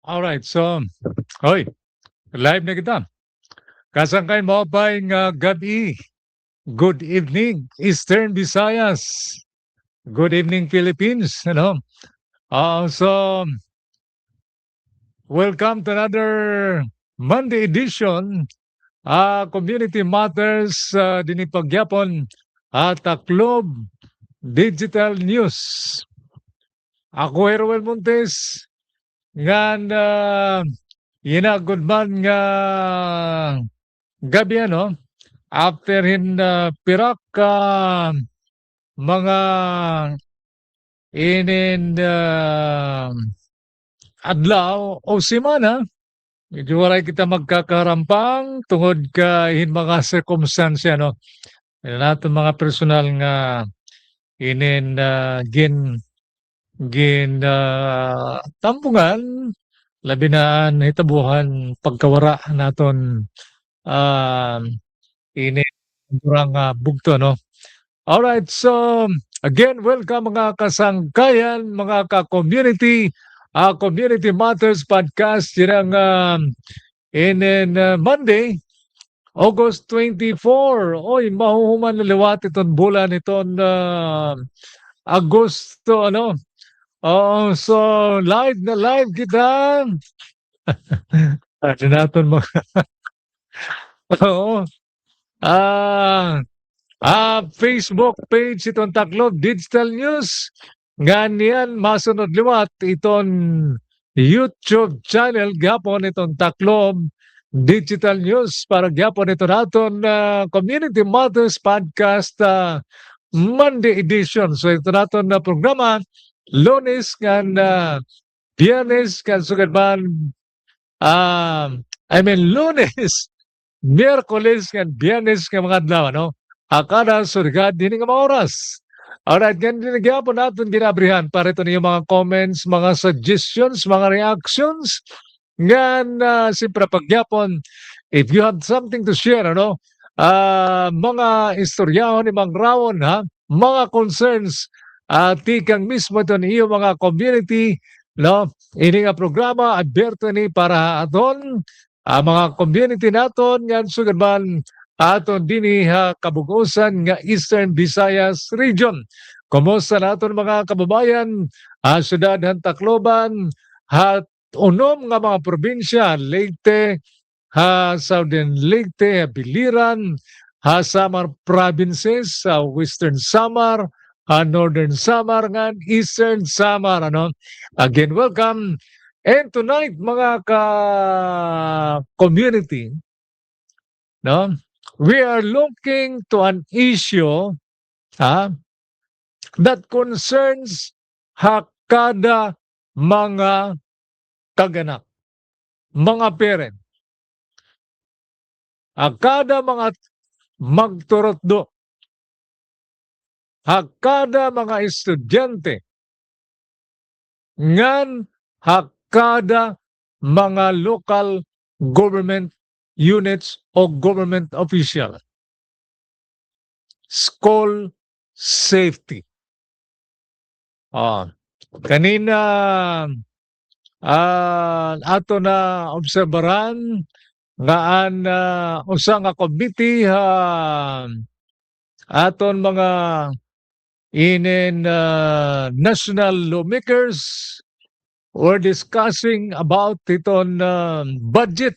Alright, so, hoy, live na kita. Kasangkay mo pa nga gabi. Good evening, Eastern Visayas. Good evening, Philippines. So, welcome to another Monday edition. Community Matters dinipagyapon at Taklob Digital News. Ako, Erwin Montes, nga good man nga gabi after pirak ka mga inin adlaw o semana medyo waray kita magkakarampang tungod ka mga circumstansya natin mga personal nga inin tampungan labi na hitabuhan pagkawara naton ini kurang bugto Alright, so again, welcome mga kasangkayan, mga ka-community, Community Matters Podcast. Yan ang Monday, August 24. Oy, mahuhuman na liwat itong bulan itong Agosto, so live na live kita. Ano natin mga oo. Facebook page itong Taklob Digital News. Nganiyan masunod liwat itong YouTube channel gapon itong Taklob Digital News para gapon ito naton Community Matters Podcast Monday edition. So ito naton na programa Lunes kan Biyernes kan sugad man Lunes, Miyerkules kan Biyernes kan mga adlaw akada surgad din nga mga oras. Alright, ganyan din po natin ginabrihan para ito yung mga comments, mga suggestions, mga reactions. Ngan siyempre pagyapon, if you have something to share, mga istoryahon ni Mang Rawon, mga concerns, tikang mismo ito niyo mga community, ini nga programa, adverto ni para aton, mga community naton, yan sugad man, aton dini kabugusan nga Eastern Visayas region. Kumusta naton mga kababayan, syudad han Tacloban, unom nga mga probinsya, Leyte, Southern Leyte, Biliran, Samar provinces, Western Samar, Northern Samar, nga Eastern Samar. Again, welcome. And tonight, mga ka-community, we are looking to an issue that concerns kada mga kaganak, mga parent, kada mga magturotdo, kada mga estudyante, ngan kada mga local government units o government official. School safety. Kanina ato na obserbaran ngaan usa nga committee aton mga national lawmakers were discussing about iton budget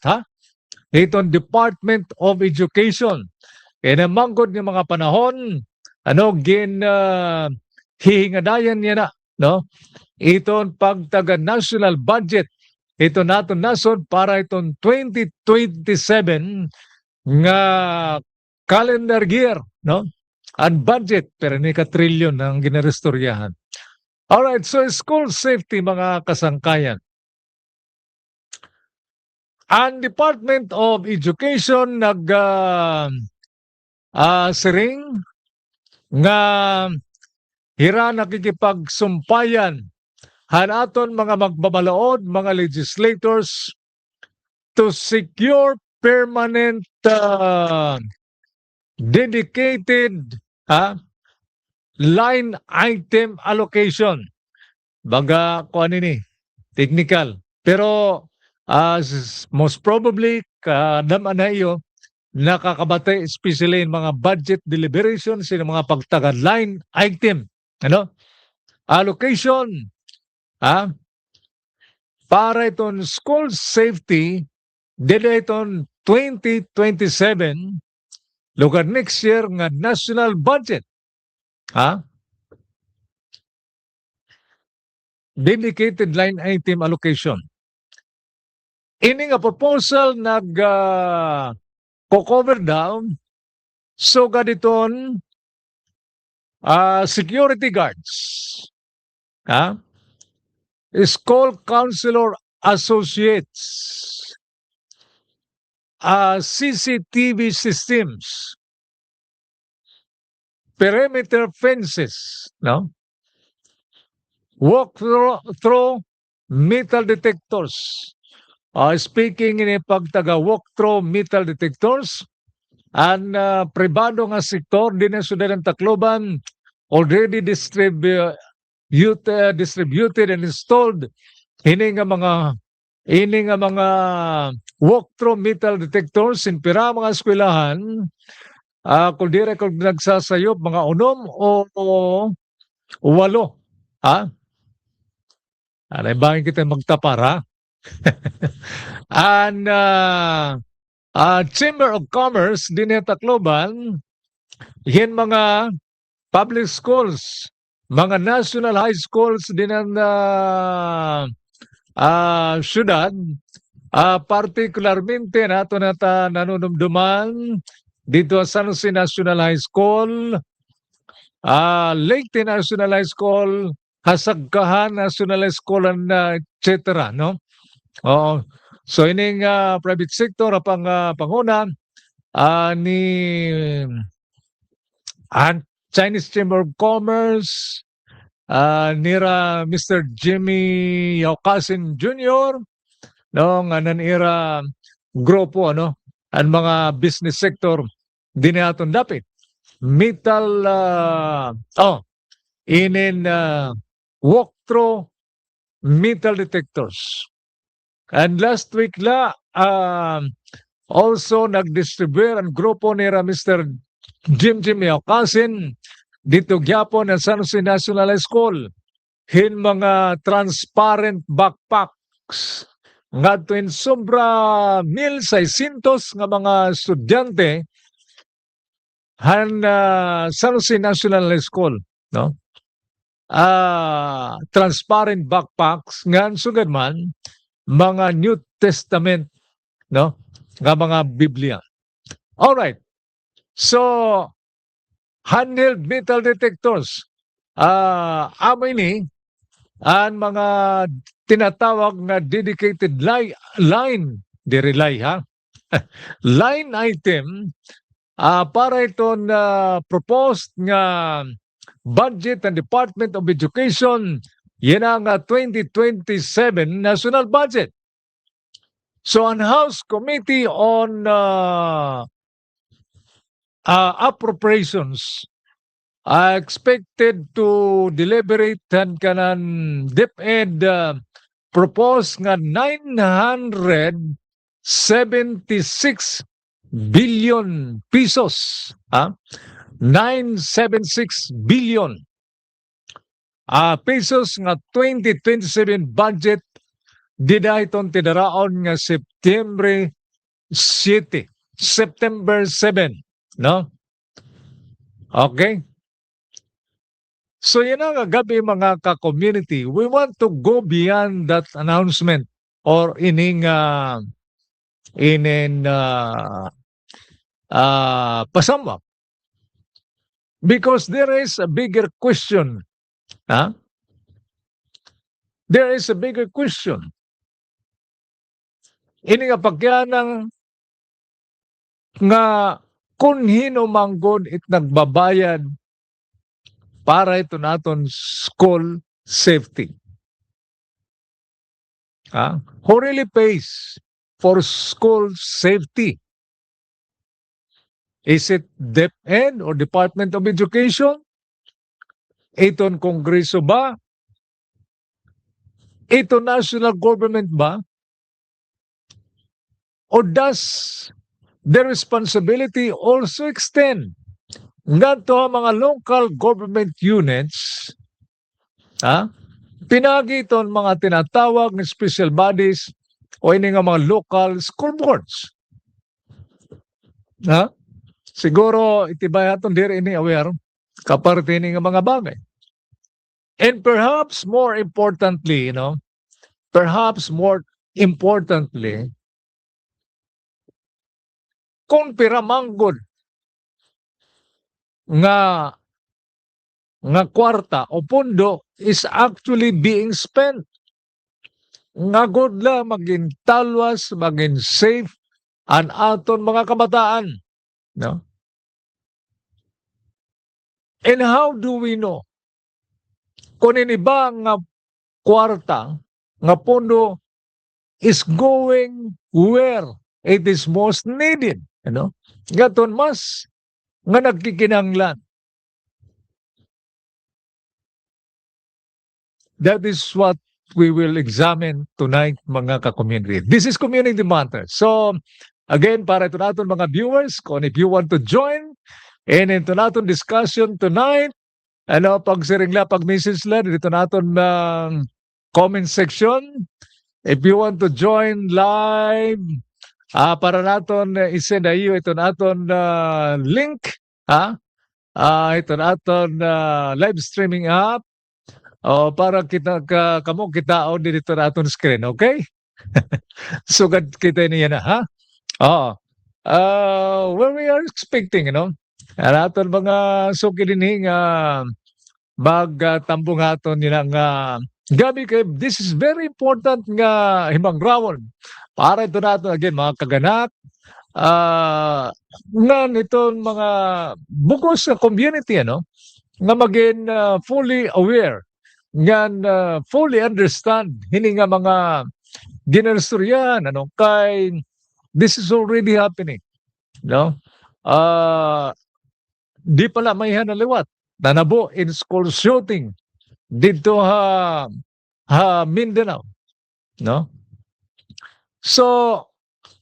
itong Department of Education. Kaya namanggod ng mga panahon, hihingadayan niya itong pagtaga national budget. Ito naton nason para itong 2027 nga calendar year, and budget, pero ni ka-trillion ang ginarestoryahan. Alright, so school safety mga kasangkayan. Ang Department of Education siring nga hira nakikipagsumpayan hanaton mga magbabalaod, mga legislators to secure permanent dedicated line item allocation. Baga ko technical. Pero most probably kadam na iyo nakakabatay especially in mga budget deliberations in mga pagtagad line item ano allocation ah para iton school safety dili iton 2027 lugar next year nga national budget ha dedicated line item allocation. Ini nga proposal co-cover down so gaditon security guards ha school counselor associates CCTV systems perimeter fences no walk through metal detectors. Speaking in pagtaga walk through metal detectors, ang pribado nga sektor din ang sudan ng Tacloban already distributed and installed ini nga mga walk through metal detectors in pira mga eskwelahan kung dire kung nagsasayop mga unom o walo ha alay bangin kita magtapara and Chamber of Commerce din sa Tacloban yan mga public schools mga national high schools din ang syudad particularmente nato nata nanunumduman dito sa San Jose National High School Leyte National High School Hasagkahan National High School and etc. no oo so ining private sector apang panguna ni Chinese Chamber of Commerce nira Mr. Jimmy Yaucasin Jr. no nga nanira grupo ano ang mga business sector din naton dapit metal inin walk through metal detectors and last week also nag-distribute ang grupo ni Mr. Jimmy Yaucasin dito gyapon ng San Jose National High School hin mga transparent backpacks ngadto in sobra 1,600 nga mga estudyante han San Jose National High School no transparent backpacks ngan sugad man mga New Testament no nga mga Biblia. All right. So handheld metal detectors amoy ni ang mga tinatawag na dedicated line ha line item para iton proposed nga budget and Department of Education yan ang 2027 national budget. So ang House Committee on Appropriations expected to deliberate and kanan DepEd propose nga 976 billion pesos 976 billion pesos nga 2027 budget dida iton tidaraon nga September 7 no okay so yan ang gabi mga ka-community we want to go beyond that announcement or ining pasambak because there is a bigger question there is a bigger question ini nga pagyanang nga kung hino manggod it nagbabayad para ito naton school safety who really pays for school safety? Is it DepEd or Department of Education? Iton Kongreso ba? ito national government ba? Or does the responsibility also extend not to mga local government units, pinagiton mga tinatawag ng special bodies o ini nga mga local school boards. Siguro itibay aton diri ini aware kaparte ni nga mga bagay. And perhaps more importantly, kung piramanggod nga kwarta o pondo is actually being spent nga good la maging talwas, maging safe an aton mga kabataan, no? And how do we know kung ini ba nga kwarta nga pondo is going where it is most needed, gaton mas nga nagkikinanglan. That is what we will examine tonight, mga ka-community. This is Community Matters. So, again, para ito natin mga viewers, kung if you want to join in ito natin discussion tonight, pagsiringla, pag-message lang, dito natin comment section. If you want to join live, para natin isend na iyo ito natin link, ito natin live streaming app, para kamo kita dito natin screen, okay? Sugad kita niya na, where we are expecting, aton mga suki din nga magtambong aton nila nga gabi kay this is very important nga himangrawon para ito natin again mga kaganak nga niton mga bukos sa community nga maging fully aware nga fully understand hini nga mga ginastoryahan kay this is already happening, di pala may hanaliwat nanabo in school shooting dito Mindanao, so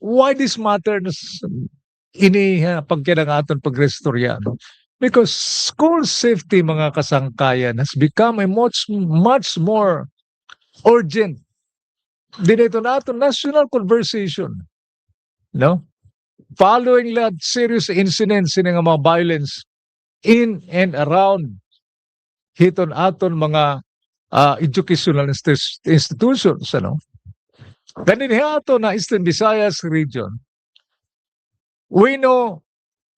why this matters ini pagkinangaton pagrestorya, because school safety mga kasangkayan has become a much more urgent dinito naton national conversation, following that serious incidents in nga mga violence in and around hiton aton mga educational institutions, Kanin ato na Eastern Visayas region, we know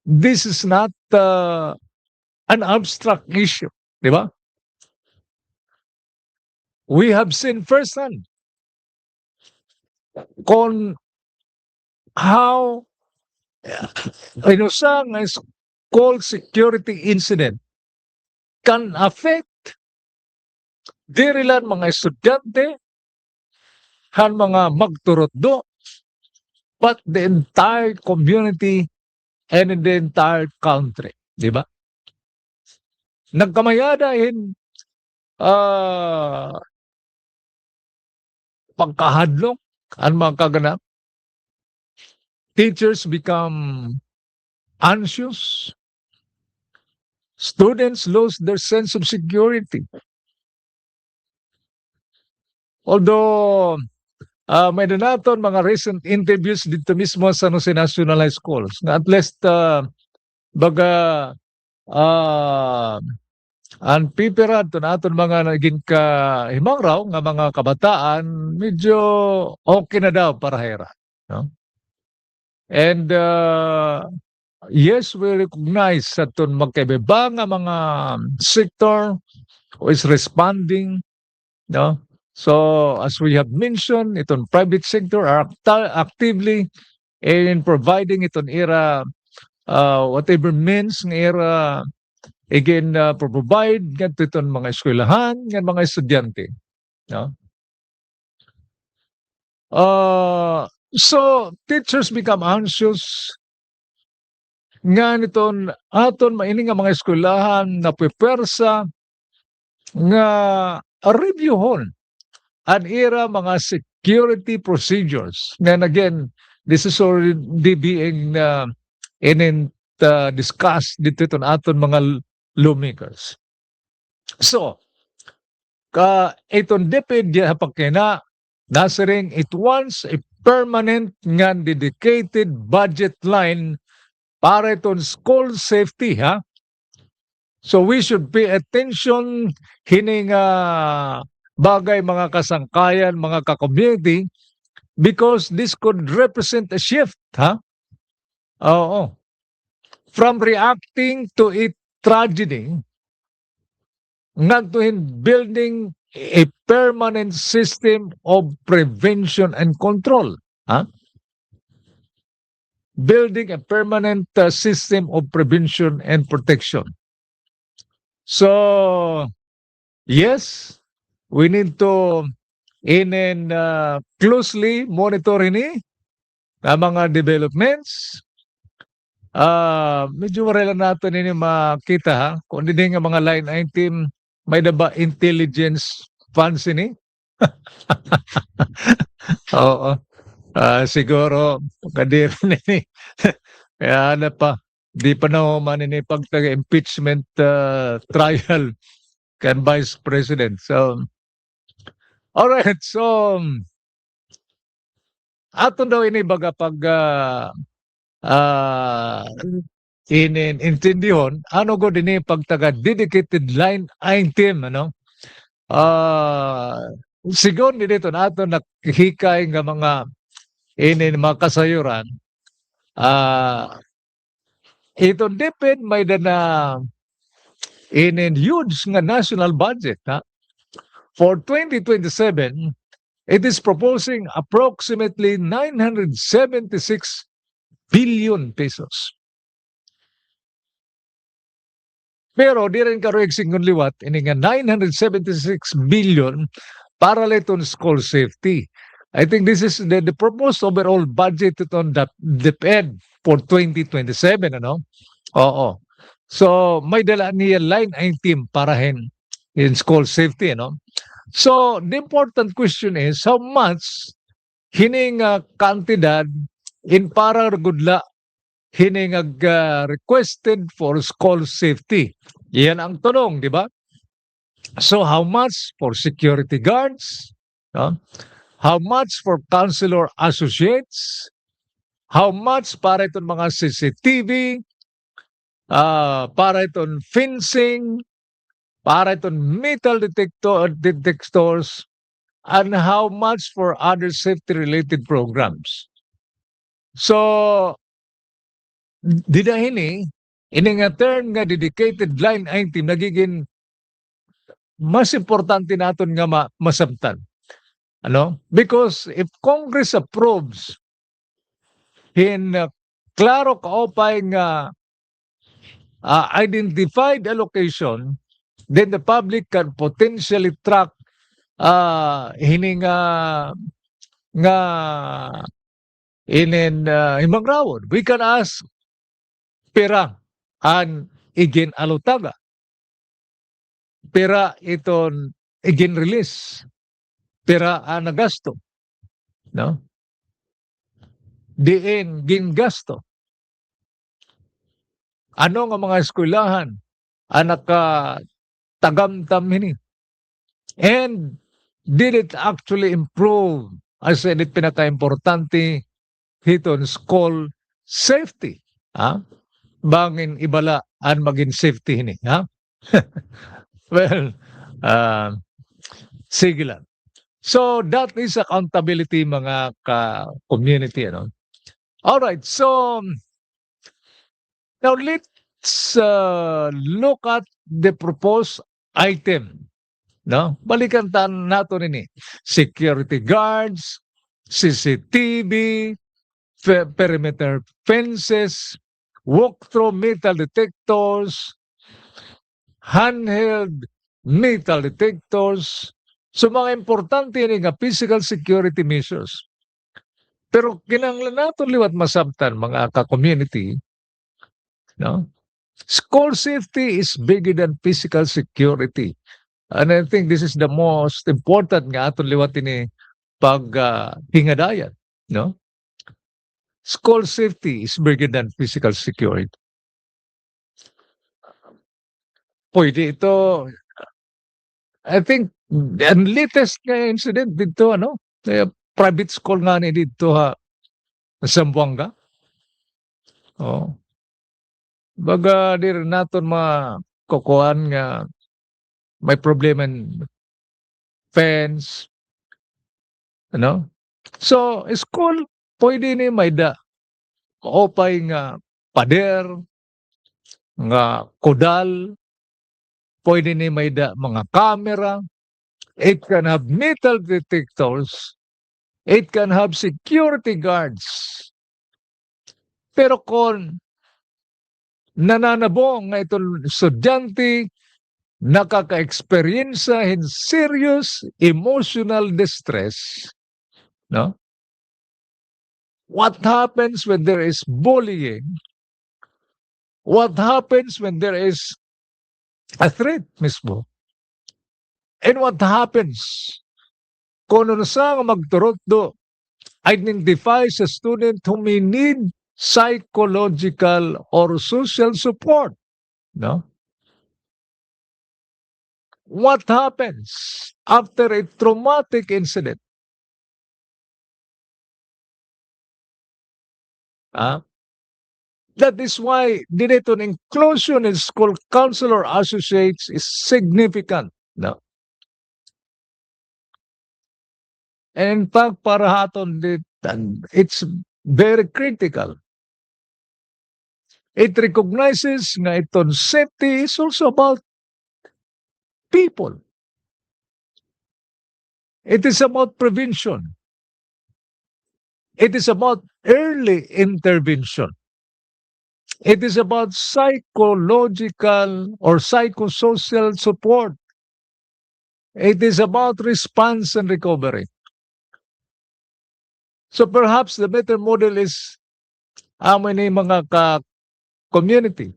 this is not an abstract issue, di ba? We have seen firsthand on how sa school security incident can affect diri lang mga estudyante han mga magturotdo but the entire community and in the entire country, di ba? Nagkamayada in pagkahadlok ang mga kaganap. Teachers become anxious. Students lose their sense of security. Although may naton mga recent interviews dito mismo sa National High Schools na at least baga ang pipirad to naton mga naging himang raw nga mga kabataan medyo okay na daw para hera, and yes, we recognize aton magkaiba nga mga sector who is responding, So, as we have mentioned, itong private sector are actively in providing itong era, whatever means ng era, again, provide ganito itong mga eskwelahan, ng mga estudyante. So, teachers become anxious nga niton aton maini nga mga eskwelahan na pwersa nga reviewhon an era mga security procedures. And again, this is already being discussed dito ito aton mga lawmakers. So, itong DepEd hapagkena nasiring it wants a permanent nga dedicated budget line para itong school safety, ha? So we should pay attention hining bagay mga kasangkayan, mga ka-community because this could represent a shift, ha? Oo. From reacting to a tragedy nagtuhin building a permanent system of prevention and control. Ha? Building a permanent system of prevention and protection. So, yes, we need to closely monitor ini ang mga developments. Medyo marela natin ini makita, ha? Kung hindi nga mga line item, may daba intelligence funds ini? Oo. Siguro kadir nini. Kaya na pa, di pa na man ini pagtaga-impeachment trial kan Vice President. So, alright. So, ato daw ini baga pag intindihon, ano go din pagtaga dedicated line item, ano? Sigon din dito nato naghikay nga mga mga kasayuran. Itong DepEd may na huge nga national budget, ha? For 2027, it is proposing approximately 976 billion pesos. Pero di rin karoig singon liwat, ini nga 976 billion para leton school safety. I think this is the proposed overall budget on the DepEd for 2027, ano? Oo. So, may dala niya line item para in school safety, ano? So, the important question is, how much hining kantidad in para gudla hining requested for school safety? Yan ang tanong, di ba? So, how much for security guards? No? How much for counselor associates? How much para itong mga CCTV? Para itong fencing? Para itong metal detectors? And how much for other safety-related programs? So, didahini, ini nga term nga dedicated line item nagiging mas importante naton nga masabtan. Ano? Because if Congress approves in klaro kaopay nga identified allocation, then the public can potentially track hining nga himang rawon. We can ask pera an igin alutaga. Pera iton igin release. Pera ang nagasto. No? Diin gingasto. Ano nga mga eskwelahan ang nakatamtam ini? And did it actually improve? I said it pinaka-importante hiton school safety. Ha? Bangin ibala ang maging safety ini. Ha? Well, sige lang. So that is accountability mga ka-community, ano? All right, so now let's look at the proposed item, no? Balikan nato ini. Security guards, CCTV, perimeter fences, walk-through metal detectors, handheld metal detectors. So mga importante ni nga physical security measures. Pero kinahanglan nato liwat masabtan mga ka-community, no? School safety is bigger than physical security. And I think this is the most important nga atong liwat ini pag hingadayan, no? School safety is bigger than physical security. Pwede ito, I think, ang latest nga incident dito, ano, private school nga ni dito sa Zamboanga. Oh. Baga di rin naton makukuhan nga may problema fence, ano? So, school, pwede ni may maopay nga pader, nga kudal, pwede ni may mga camera, it can have metal detectors, it can have security guards. Pero kung nananabong nga itong estudyante, nakaka-experiensa in serious emotional distress, no? What happens when there is bullying? What happens when there is a threat mismo? And what happens kung ano sa magturot do, identify sa student who may need psychological or social support, no? What happens after a traumatic incident? That is why dito inclusion in school counselor associates is significant. No? And in fact, para haton it's very critical. It recognizes nga itong safety is also about people. It is about prevention. It is about early intervention. It is about psychological or psychosocial support. It is about response and recovery. So perhaps the better model is amin mga community.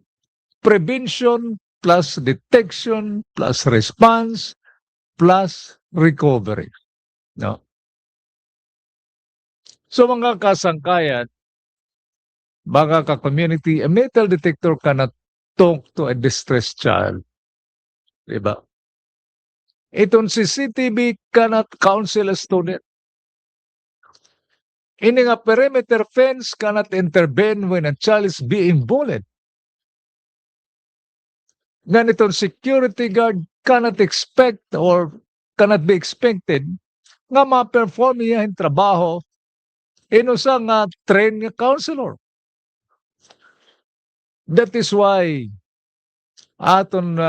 Prevention plus detection plus response plus recovery. No? So mga kasangkayan, mga ka-community, a metal detector cannot talk to a distressed child. Diba? Itong CCTV cannot counsel a student. Ini nga perimeter fence cannot intervene when a child is being bullied. Ganitong security guard cannot expect or cannot be expected nga ma-perform niya yung trabaho inusa nga trained nga counselor. That is why aton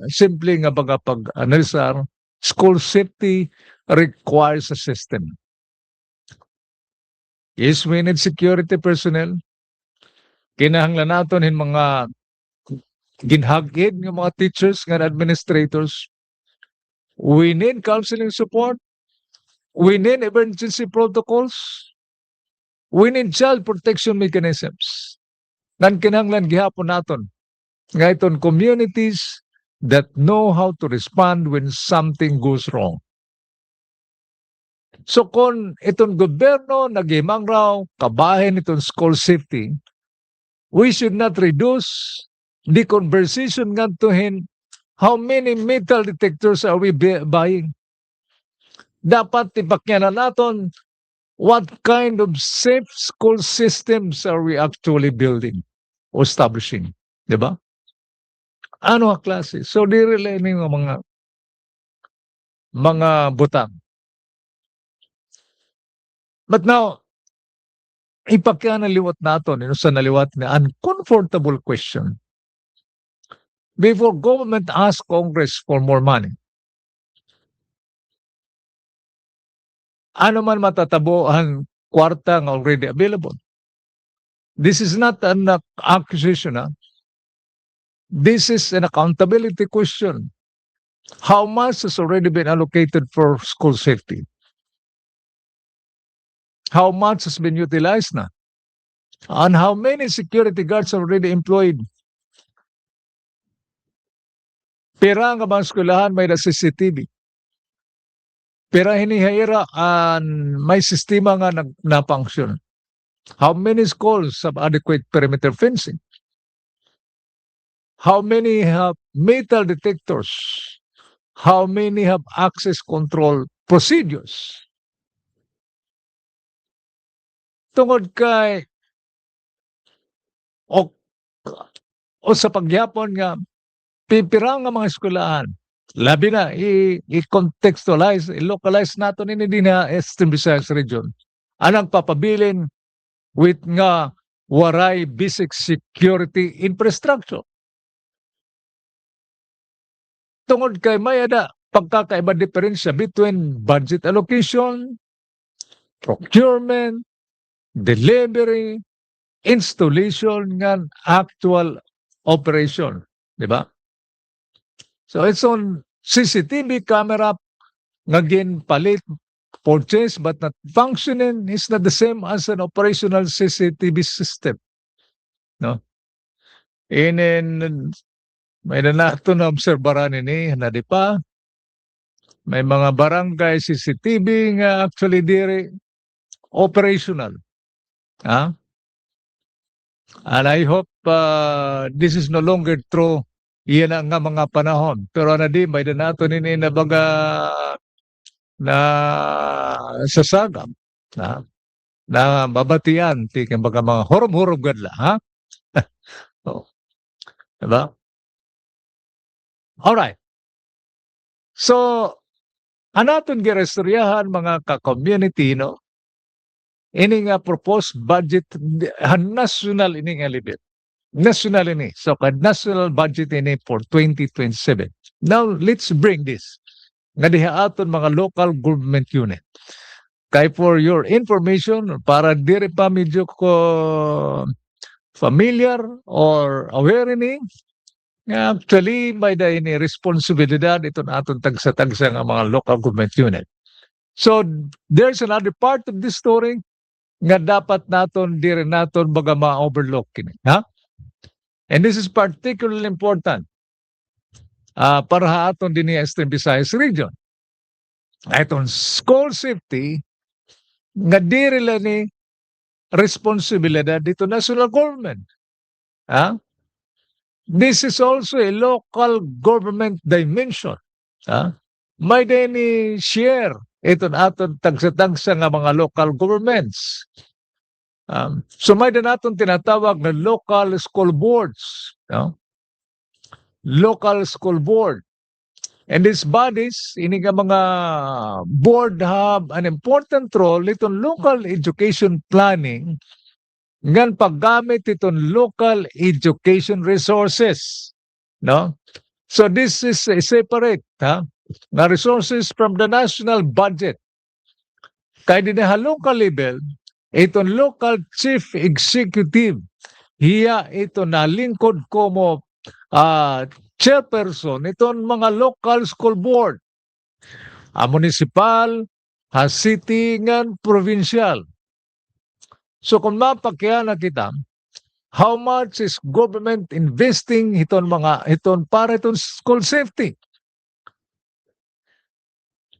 simple nga baga pag-analisar, school safety requires a system. Yes, we need security personnel. Kinahanglan naton hin mga ginhagid ng mga teachers and administrators. We need counseling support. We need emergency protocols. We need child protection mechanisms. Nan kinahanglan gihapon naton nga iton communities that know how to respond when something goes wrong. So kung itong gobyerno nagimang raw kabahin itong school safety, we should not reduce the conversation ngadtuhin how many metal detectors are we buying. Dapat ipakyanan naton what kind of safe school systems are we actually building or establishing. Diba? Ano ang klase? So, di relay ng mga butang. But now, ipakyanan liwat naton sa naliwat na uncomfortable question. Before government asks Congress for more money, ano man matatabo ang kwarta nga already available. This is not an accusation. This is an accountability question. How much has already been allocated for school safety? How much has been utilized na? And how many security guards are already employed? Pira nga mga eskwelahan may na CCTV. Pira hinihira may sistema nga na-function. How many schools have adequate perimeter fencing? How many have metal detectors? How many have access control procedures? Tungod kay o sa pagyapon nga pipira nga mga eskwelahan, labi na i-contextualize, i-localize nato ini din na Eastern Visayas region. Anang papabilin with nga waray basic security infrastructure. Tungod kay may ada pagkakaiba diferensya between budget allocation, procurement, delivery, installation ng actual operation, di ba? So it's on CCTV camera nga ginpalit, purchase but not functioning is not the same as an operational CCTV system. No? May nato na obserbaran ini na di pa. May mga barangay CCTV nga actually diri operational. And I hope this is no longer true. Iyan ang nga mga panahon. Pero di may nato nini na baga na sasagam na babatian ti baga mga horom-horom gadla, ha? Oh. Diba? Alright. So, anaton girestoryahan mga ka-community, no? Ini nga proposed budget, national ini nga libit. National ini. So, national budget ini for 2027. Now, let's bring this. Nga diha aton mga local government unit. Kay for your information, para diri pa medyo ko familiar or aware ini, actually, may da ini responsibilidad ito na aton tagsa-tagsa nga mga local government unit. So, there's another part of this story nga dapat naton diri naton baga ma-overlook kini, ha? And this is particularly important para ha aton din ni Eastern Visayas region. Aton school safety nga diri la ni responsibilidad dito national government. Ha? This is also a local government dimension. May din share ito aton tagsa-tagsa nga mga local governments. So may din aton tinatawag na local school boards. Local school board. And these bodies, ini nga mga board have an important role itong local education planning ngan paggamit itong local education resources, no? So this is separate, na resources from the national budget. Kaya din na local level, itong local chief executive, hiya ito na lingkod ko mo chairperson itong mga local school board, municipal, city, ngan provincial. So kung mapakyan na kita, how much is government investing iton para itong school safety?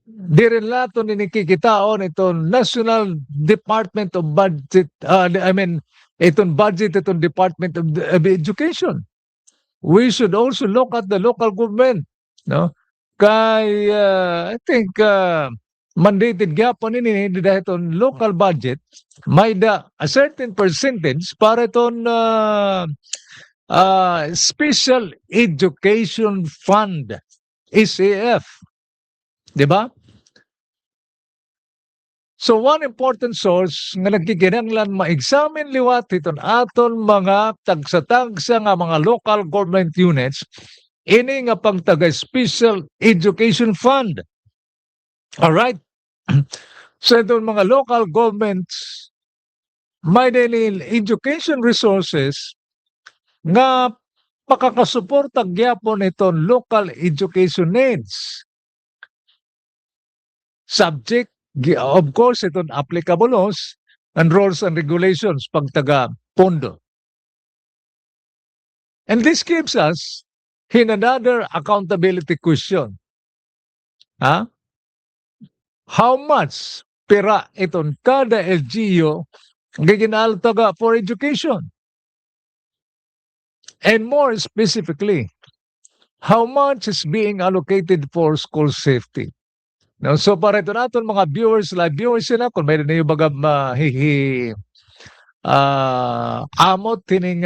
Di rin lato ninikikitaon itong National Department of Budget, itong budget itong Department of Education. We should also look at the local government, no? Kay I think mandated gyapon ini dahil itong local budget may a certain percentage para itong Special Education Fund, SAF. Diba? So one important source nga nagkikinanglan ma-examine liwat iton aton mga tagsa-tagsa nga mga local government units ini nga pagtaga Special Education Fund. Alright? So itong mga local governments may din education resources nga pakakasuporta gyapon itong local education needs. Subject, of course, itong applicable laws and rules and regulations pagtaga pondo. And this gives us in another accountability question. Ha? How much pera iton kada LGU giginaltaga for education? And more specifically, how much is being allocated for school safety? No, so para ito naton mga viewers, live viewers sila, kung mayroon na yung baga amot tining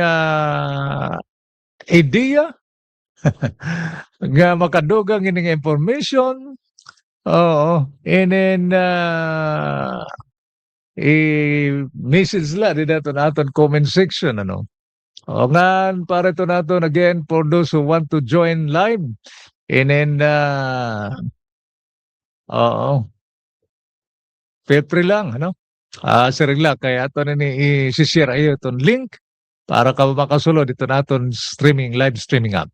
ideya nga makadugang ining information. Oo. And then, i-message la din naton comment section, ano. O nga, para ito naton again, for those who want to join live. And then, oo. Feel free lang, ano. Sirigla, kaya ito na ni i-share ayo itong link para ka makasulod ito naton streaming, live streaming app.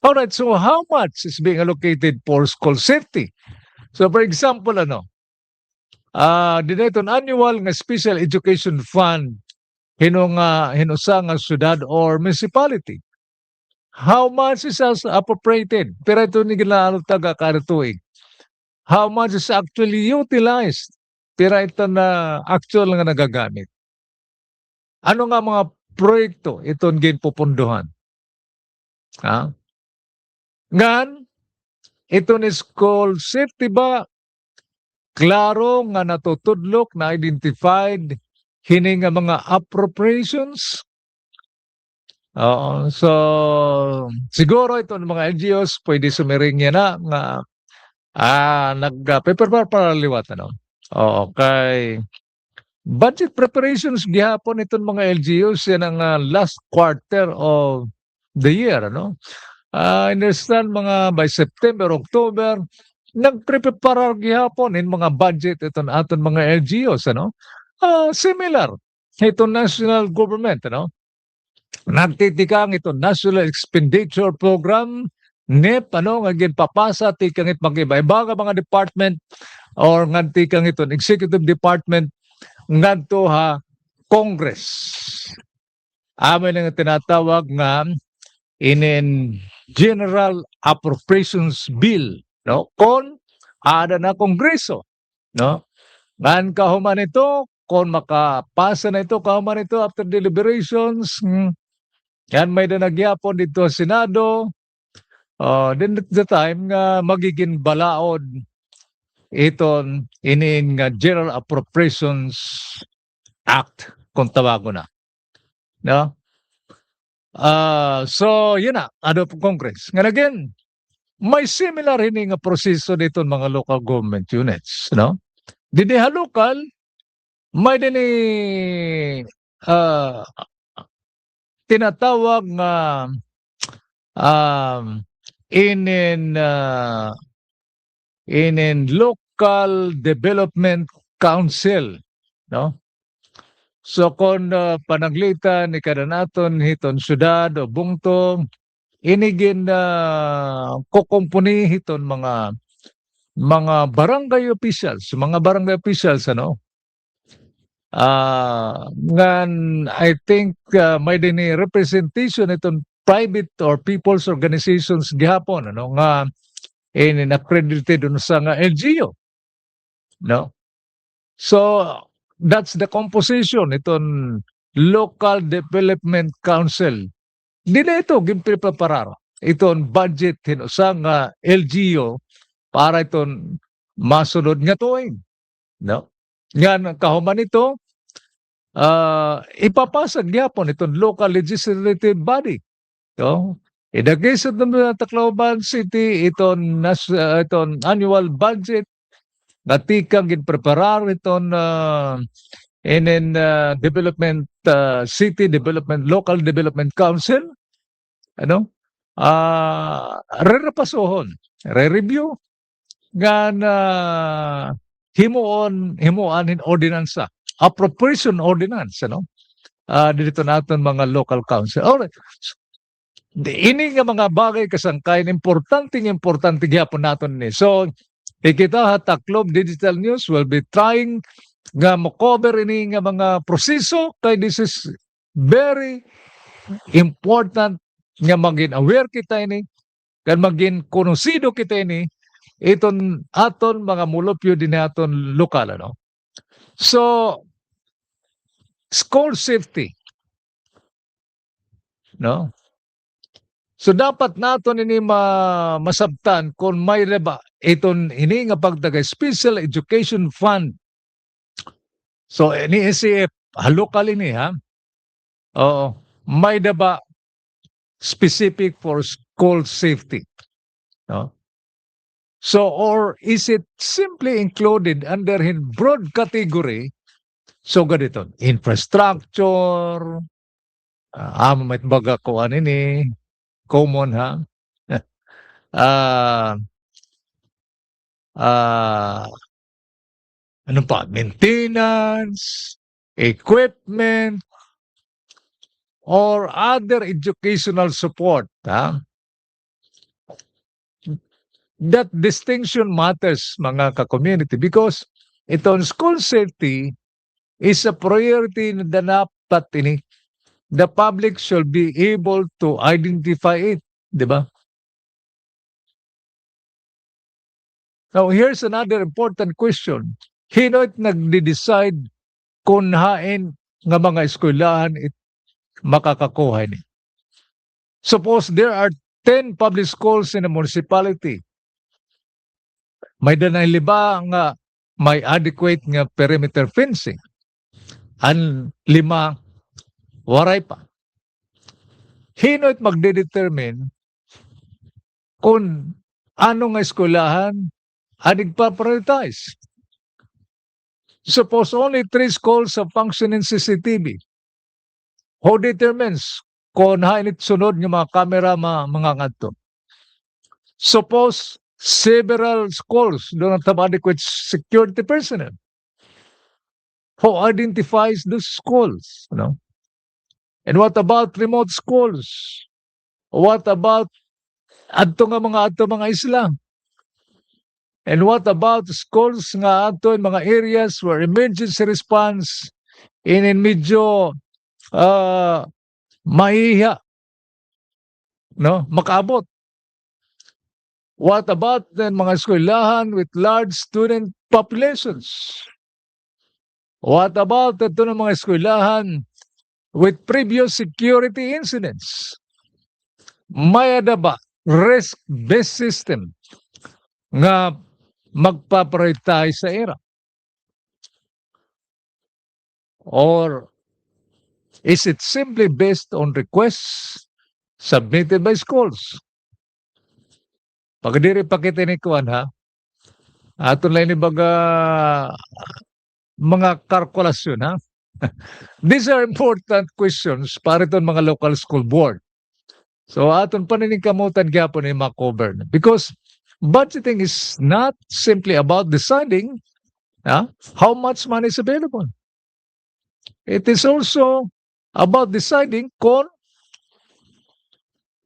Alright, so how much is being allocated for school safety? So for example, ano, diniton annual nga special education fund hinusa nga syudad or municipality. How much is appropriated? Pero ito ni ginalaw taga karituig. How much is actually utilized? Pero ito na actual nga nagagamit. Ano nga mga proyekto itong ginpupunduhan? Ha? Ngan, ito ni school safety ba klaro nga natutudlok na identified hini nga mga appropriations? Oo. So, siguro itong mga NGOs pwede sumiring yan na nga nag-paper para liwat, ano? Oo, kay budget preparations gihapon itong mga LGUs yan ang last quarter of the year, ano? I understand mga by September, October, nagprepare gihapon in mga budget itong aton mga LGUs, ano? Similar itong national government, ano? Nagtitikang ito National Expenditure Program, NEP, ano, nga ginpapasa, tikang it mag-iba-iba nga mga department or nga tikang ito executive department ngadto ha Congress. Amin nga tinatawag nga in General Appropriations Bill, no? Kon ada na Kongreso, no? Ngan kahuman ito, kon makapasa na ito, kahuman ito after deliberations, yan may nagyapon dito sa Senado. Then at the time nga magiging balaod iton inin nga General Appropriations Act kung tawago na. No? So yun na, ano po Congress. Nga again, may similar ini nga proseso dito mga local government units, no? Diniha local, may dini tinatawag nga inin local development council, no? So kung panaglitan ni kada naton hiton syudad o bungtong inigin kukumpuni hiton mga barangay officials, ano? Ngan I think may dini representation itong private or people's organizations gihapon, ano, nga accredited dun sa nga LGU, no? So that's the composition itong local development council. Di na ito ginpreparar itong budget hinusa nga LGU para itong masunod nga tuig, no? Yan kahuman ito ipapasag gyapon itong local legislative body, no? In the case of the Tacloban City, itong annual budget na tikang ginpreparar itong development city development local development council, ano, re-repasohon, re-review nga na himuon in ordinansa, appropriation ordinance, ano, dito natin mga local council. Alright. Ini nga mga bagay kasangkayan importante gyapon naton ni. So ikita ha Taclob Digital News will be trying nga mo-cover ini nga mga proseso kay this is very important nga maging aware kita ini kan maging konosido kita ini iton aton mga mulupyo din aton lokal ano. So school safety no. So dapat naton ini masabtan kung may ba iton ini nga pagtagay Special Education Fund. So ini SAF lokal ini ha. Oo, may ba specific for school safety no. So or is it simply included under in broad category? So ganito, infrastructure, may baga ko ini common ha. Ah, ano pa? Maintenance, equipment, or other educational support. Ha? That distinction matters, mga ka-community, because itong school safety is a priority na dapat ini. The public should be able to identify it. Di ba? Now, here's another important question. Hino't nagde-decide kung hain nga mga eskwelahan makakakuha ni? Suppose there are 10 public schools in a municipality. May danay liba nga may adequate nga perimeter fencing. Ang 5, waray pa. Hino't magde-determine kung ano nga eskwelahan ang nagpa-prioritize. Suppose only 3 schools have functioning CCTV. Who determines kung hainit sunod ng mga kamera mga ngadto? Suppose several schools do not have adequate security personnel. Who identifies those schools? You know? And what about remote schools? What about adto mga isla? And what about schools nga ato in mga areas where emergency response in medyo mahiha no makaabot? What about then mga eskwelahan with large student populations? What about ito ng mga eskwelahan with previous security incidents? May ba risk-based system nga magpa-prioritize sa era? Or is it simply based on requests submitted by schools? Pag diri pa kita ni kuan ha, aton lang ni baga mga kalkulasyon ha. These are important questions para itong mga local school board. So aton paniningkamutan gyapon ni ma-cover because budgeting is not simply about deciding how much money is available. It is also about deciding kung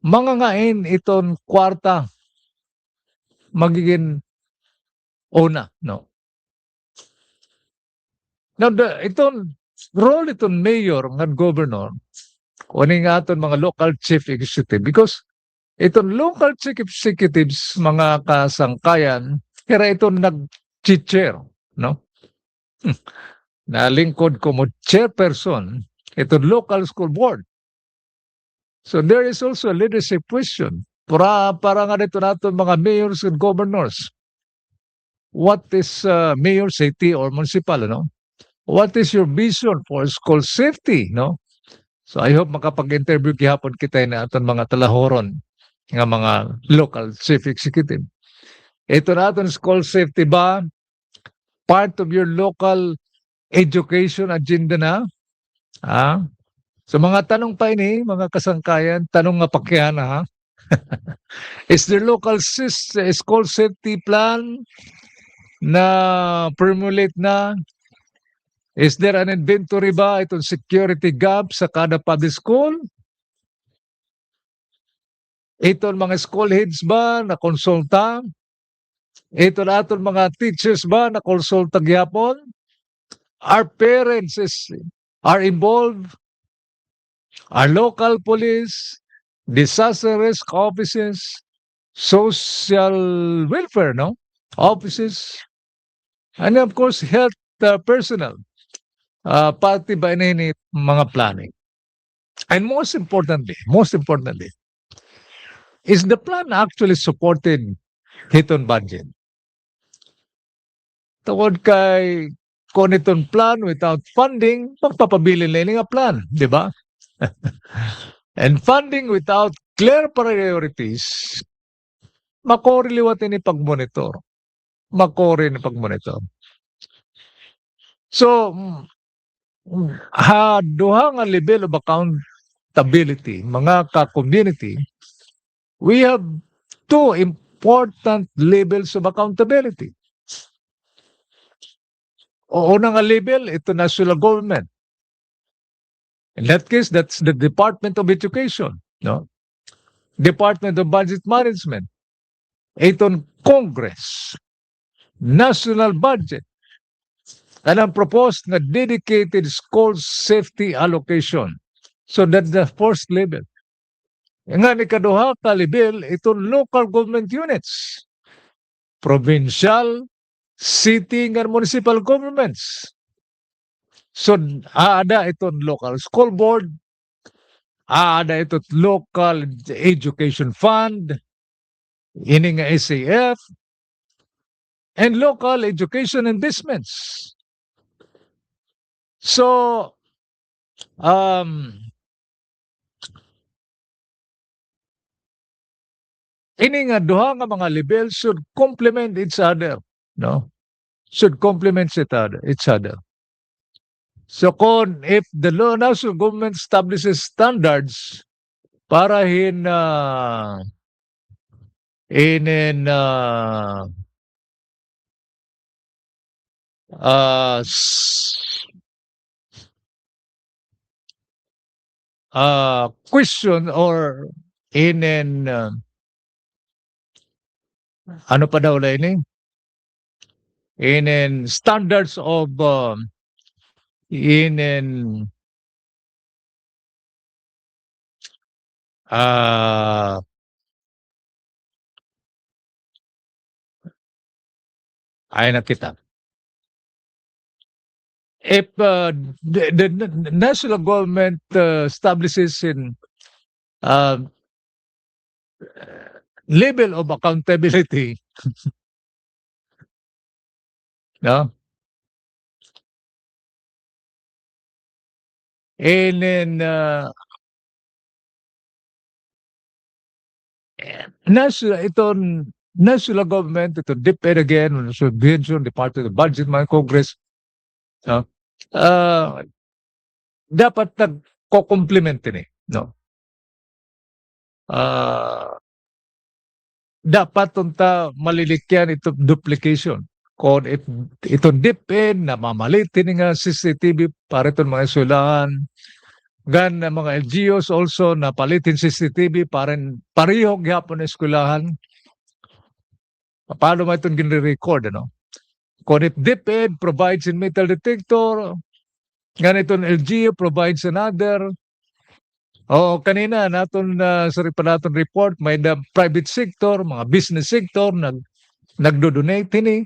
mangangain itong kwarta magiging una, no? Now, itong role itong mayor ng governor kuning aton mga local chief executive because itong local chief executives mga kasangkayan kaya itong nag-chair, no? Nalingkod ko mo chairperson itong local school board. So there is also a leadership question para nga dito natin mga mayors and governors. What is mayor city or municipal, no? What is your vision for school safety, no? So I hope makapag-interview gihapon kita na aton mga talahoron nga mga local chief executive. Ito na aton school safety ba part of your local education agenda na? So mga tanong pa ini, mga kasangkayan, tanong nga pakyana ha. Is there local school safety plan na formulate na? Is there an inventory ba itong security gap sa kada public school? Itong mga school heads ba na konsulta? Ito na itong mga teachers ba na konsulta gyapon? Our parents are involved? Our local police, disaster risk offices, social welfare, no? Offices, and of course, health personnel. Pati ba ini mga planning. And most importantly, is the plan actually supported hit on budget? Tungod kay kung itong plan without funding, magpapabilin lang nga plan, di ba? And funding without clear priorities, makoriliwat ni pag-monitor. Makori ni pag-monitor. So, duha nga level of accountability, mga ka-community, we have two important levels of accountability. O una nga level, ito national government. In that case, that's the Department of Education, no? Department of Budget Management. Itong Congress, national budget. And ang proposed na dedicated school safety allocation. So that's the first level. Nga ni kaduha ka level, itong local government units. Provincial, city, and municipal governments. So, aada itong local school board, aada itong local education fund, ini nga SAF, and local education investments. So, ini nga duha nga mga level should complement each other, no? Should complement each other. So if the national government establishes standards para question or ano pa daw ini? In standards of ay nakita. If the national government establishes in level of accountability, no? And then national government, ito DepEd again, subvention, Department of Budget, mga Congress, dapat nagko-complement ini, no? Dapat unta malilikyan ito duplication. Kung itong DepEd na mamalitin nga CCTV para itong mga eskwelahan, gan mga LGUs also na palitin CCTV para pareho gyapon na eskwelahan. Paano ba itong gine-record, ano? Kung if DepEd provides in metal detector, ganitong LGU provides another. O kanina naton sorry pa naton report, may the private sector, mga business sector nagdo-donate ini.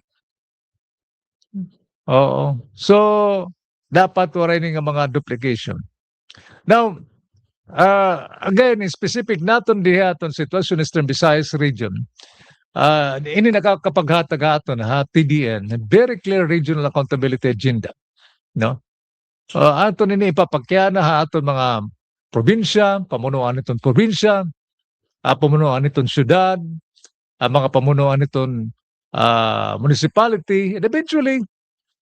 Oo. So dapat wala ni nga mga duplication. Now, again, specific naton diha aton sitwasyon Eastern Visayas region. Ini nakakapaghatag-aton ha TDN, very clear regional accountability agenda, no? Aton ini ipapakyana ha aton mga probinsya, pamunuan nitong probinsya, pamunuan nitong syudad, mga pamunuan nitong municipality, and eventually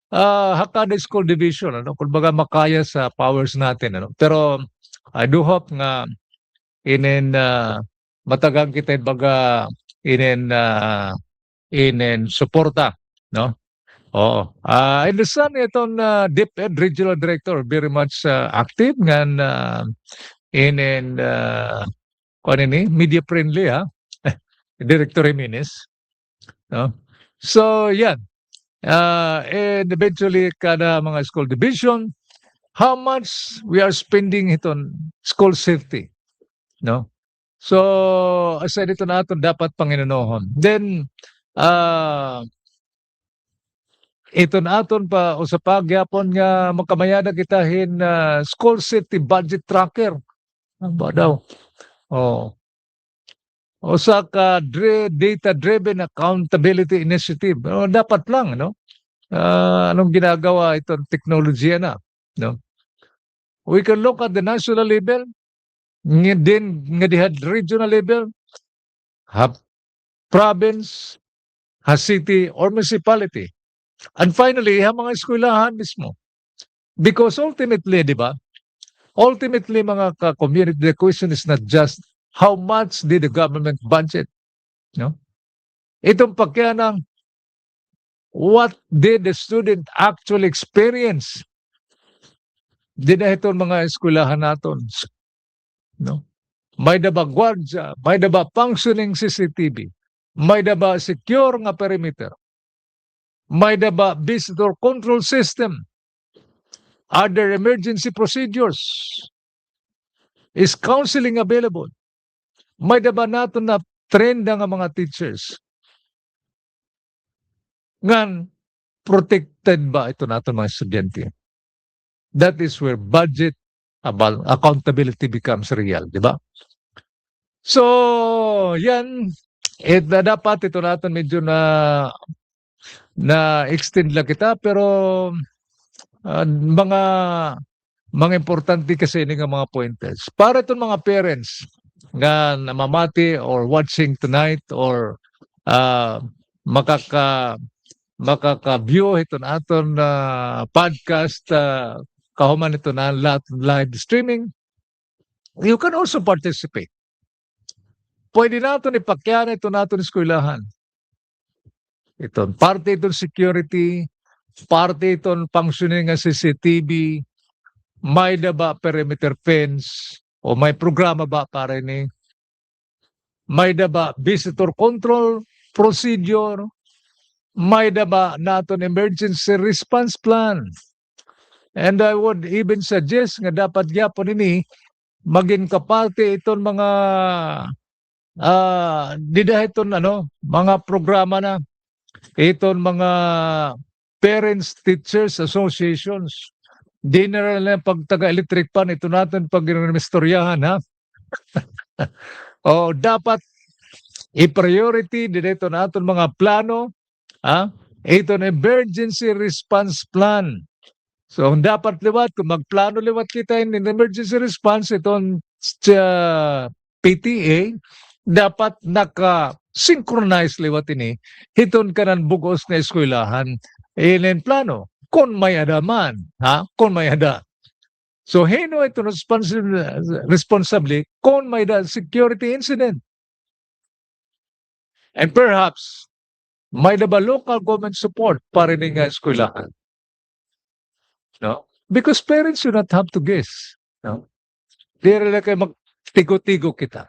Hakada School Division, ano, kumbaga makaya sa powers natin, ano. Pero I do hope nga matagang kita baga suporta, no? Oo. In the sun itong DepEd Regional Director very much active ngan kuan ini media friendly ha. Director Jimenez, no? So yan. And eventually kada mga school division, how much we are spending it on school safety, no? So, aside ito naton dapat Panginoon. Then, ito naton pa usapa gyapon nga makamayada kita school safety budget tracker. Ano ba daw? Oh. Usa ka data-driven accountability initiative. Dapat lang, no? Anong ginagawa itong teknolohiya na, no? We can look at the national level, nga diha regional level, ha province, ha city or municipality. And finally, ha mga eskwelahan mismo. Because ultimately, di ba? Ultimately, mga ka-community, the question is not just how much did the government budget, no? Itong pagkaya what did the student actually experience? Di na itong mga eskwelahan naton, no? May da ba gwardya, may da ba functioning CCTV, may da ba secure nga perimeter, may da ba visitor control system, are there emergency procedures, is counseling available, may da ba nato na train nga mga teachers, ngan protected ba ito nato mga estudyante? That is where budget accountability becomes real, di ba? So, yan, dapat ito natin medyo na extend lang kita pero mga importante kasi ini nga mga pointers. Para itong mga parents nga namamati or watching tonight or uh, makaka-view ito na aton podcast kahuman ito na live streaming, you can also participate. Pwede natin ipakyan ito natin eskwelahan. Ito, parte itong security, parte itong functioning ng CCTV, may da ba perimeter fence, o may programa ba para ni? May da ba visitor control procedure? May da ba naton emergency response plan? And I would even suggest nga dapat gyapon ini maging kaparte iton mga didahiton mga programa na iton mga parents teachers associations. Di na lang pag taga-electric pan ito natin pag rinamistoryahan ha. O dapat i-priority dito natin mga plano ha. Ito na emergency response plan. So, dapat liwat, kung magplano liwat kita in emergency response, itong PTA, dapat naka-synchronize liwat ini, hiton ka ng bugos na eskwelahan, ilin plano, kung may adaman, ha? Kung may ada. So, hino ito responsibly kung may da security incident. And perhaps, may da ba local government support para rin nga eskwelahan? No? Because parents should not have to guess. No? Di rin kayo magtigo-tigo kita.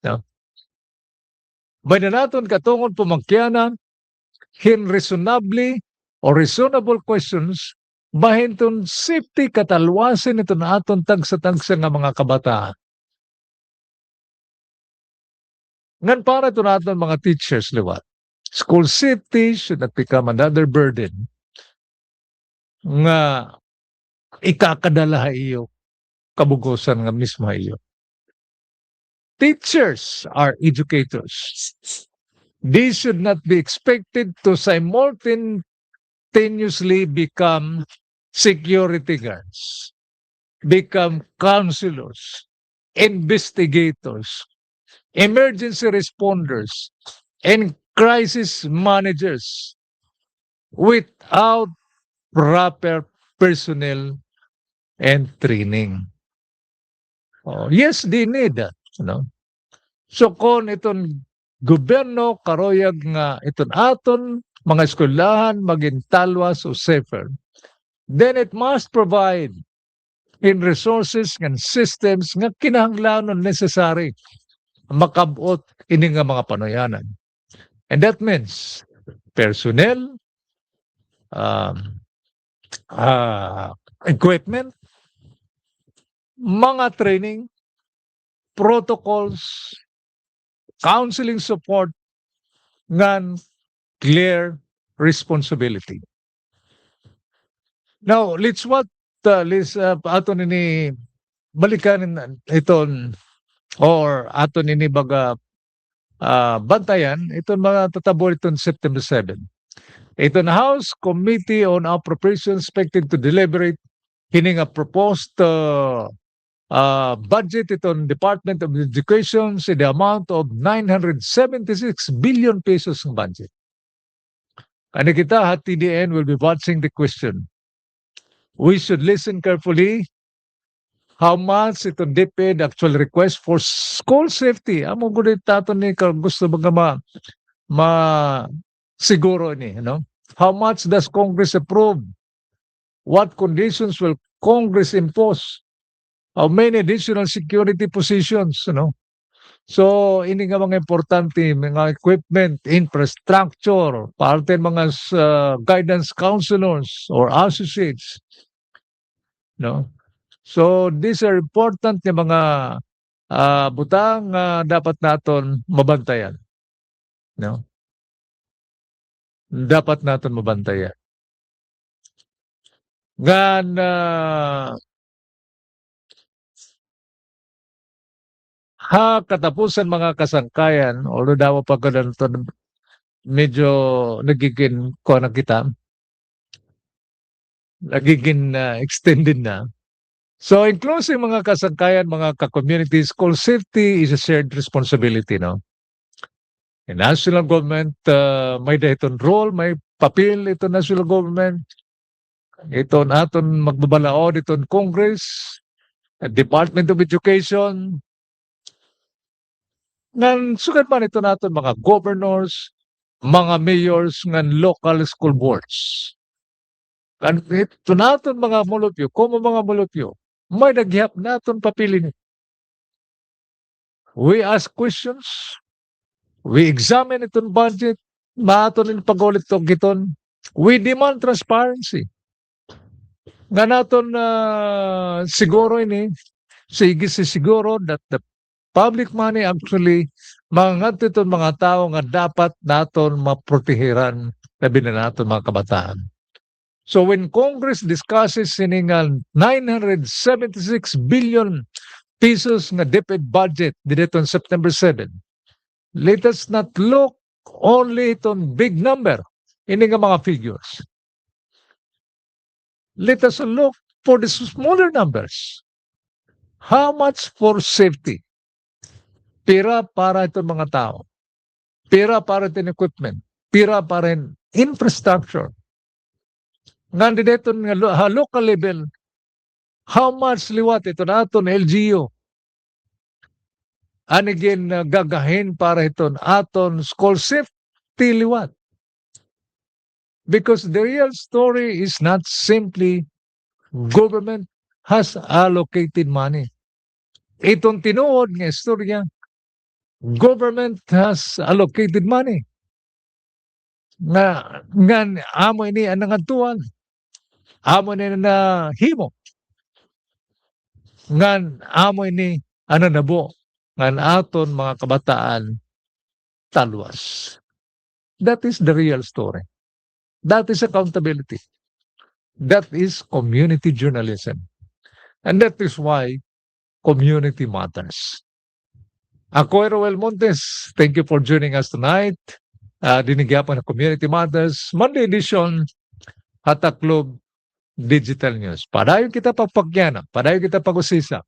No? May na natin katungod pumangkyanan, reasonably or reasonable questions, bahinton safety katalwasin ito na aton tagsa-tagsa nga mga kabataan. Ngan para ito natin mga teachers liwat. School safety should not become another burden nga ikakadala iyo kabugosan nga mismo iyo. Teachers are educators. They should not be expected to simultaneously become security guards, become counselors, investigators, emergency responders, and crisis managers without proper personnel and training. Oh, yes, they need that. So kung itong gobyerno karoyag nga iton aton mga eskwelahan maging talwas o safer, then it must provide in resources and systems nga kinahanglanon necessary makabot ini nga mga panoyanan. And that means personnel, equipment, mga training, protocols, counseling support, ngan clear responsibility. Now, let's ato nini balikan iton or ato nini baga bantayan iton mga tatabo iton September 7. Iton House Committee on Appropriations expected to deliberate hining a proposed budget iton Department of Education sa the amount of 976 billion pesos ng budget. Ano kita at TDN will be watching the question. We should listen carefully how much itong DepEd actual request for school safety. Amo gud tato ni gusto ma siguro ni, How much does Congress approve? What conditions will Congress impose? How many additional security positions, So, ini nga mga importante, mga equipment, infrastructure, parte mga guidance counselors or associates, So, these are important na mga butang dapat naton mabantayan. Dapat naton mabantayan. Gan katapusan mga kasangkayan, although daw pa ganito, medyo nagiging na kita, nagiging extended na. So, inclusive mga kasangkayan, mga ka-community, school safety is a shared responsibility, The national government, may dahiton role, may papel ito national government. Ito naton magbabalaod ito Congress, Department of Education, ngan sukat man ito naton mga governors, mga mayors, ngan local school boards. Kan ito naton mga mulupyo, como mga mulupyo, may naghihap naton papilin. We ask questions, we examine itong budget, maaton in pagulit tong giton. We demand transparency. Nga naton siguro ini, siguro that the public money actually mga itong mga tao nga dapat naton maprotehiran labi na naton mga kabataan. So when Congress discusses siningan 976 billion pesos nga DepEd budget dito on September 7, let us not look only itong big number, ini nga mga figures. Let us look for the smaller numbers. How much for safety? Pira para itong mga tao. Pira para itong equipment. Pira para in infrastructure. Nga dito nga local level, how much liwat ito na aton LGU? Anigin gagahin para ito aton school safety liwat. Because the real story is not simply government has allocated money. Itong tinuod nga istorya, government has allocated money. Nga amo ini ang nangantuan. Amo ini na himo. Ngan amo ini ano nabo. Ngan aton mga kabataan talwas. That is the real story. That is accountability. That is community journalism. And that is why community matters. Ako, Roel Montes. Thank you for joining us tonight. Dinigyapan ng Community Matters, Monday edition, Hatak Club Digital News. Padayon kita pagpagyanan, padayon kita pag-usisa,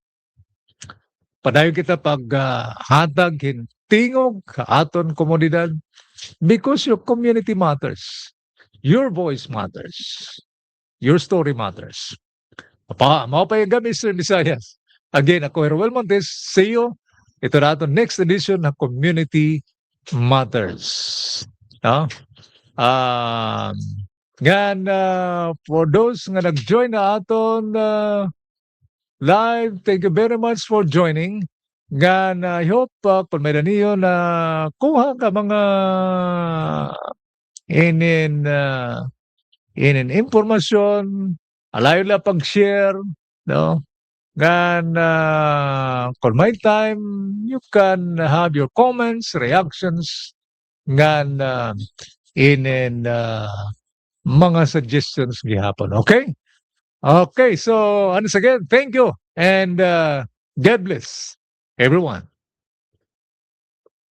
padayon kita paghatag hintingog aton komunidad because your community matters. Your voice matters. Your story matters. Mao pa yung Mr. Visayas. Again, ako Roel Montes. See you. Ito na aton next edition ng Community Matters. For those nga nag-join na aton live, thank you very much for joining. I hope kung may niyo na kuha ka mga inin informasyon, alayo la pag-share, And for my time, you can have your comments, reactions, ngan in mga suggestions gihapon. Okay? Okay, so once again, thank you and God bless everyone.